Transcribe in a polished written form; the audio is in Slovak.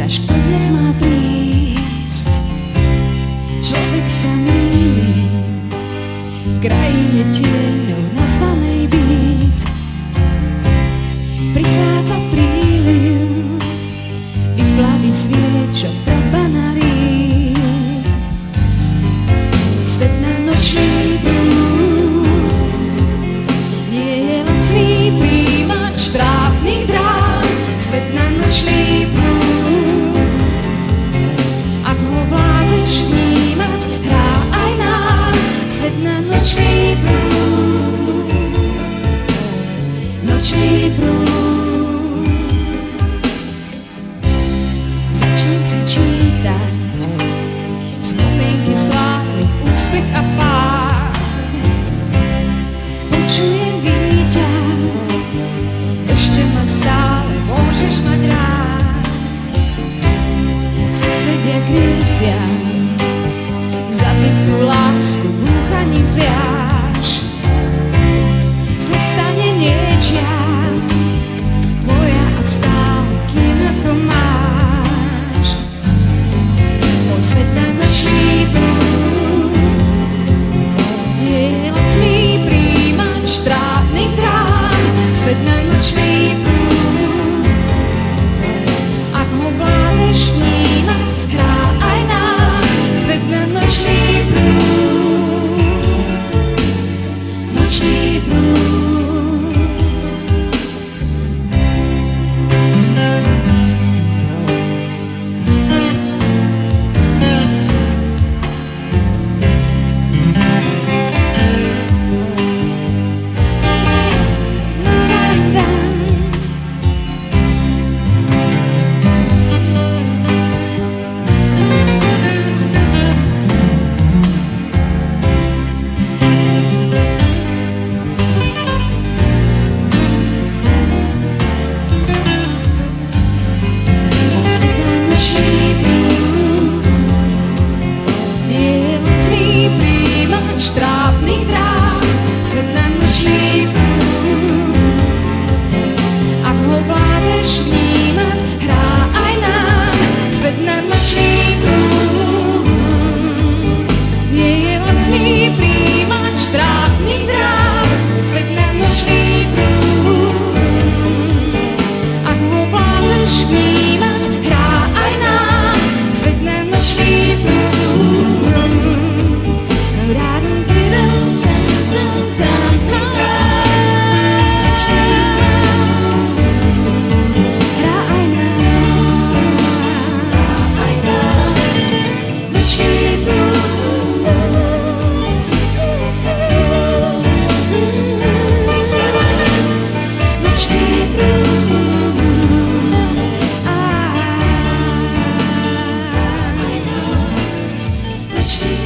pýtaš, kto dnes má prísť. Človek sa mýli v krajine tieňov nazvanej byt. Prichádza príliv i plaví sviečok pred banalít. Svet na nočný prúd nie je lacný príjimač trápnych drám. Svet na nočný prúd, ak ho vládzeš vnímať, hrá aj nám. Svet na nočný prúd, nočný prúd. Začnem si čítať spomienky slávnych, úspech a pád. Počujem výťah, ešte ma stále môžeš mať rád. Susedia griesia zabitú lásku búchaním fľaš. Zostane niečia tvoja a stále, kým na to máš. Môj svet na nočný prúd je lacný príjimač trápnych drám. Svet na nočný prúd, ak ho vládzeš vnímať, hrá aj nám. Svet na nočný prúd, nočný prúd. Nočný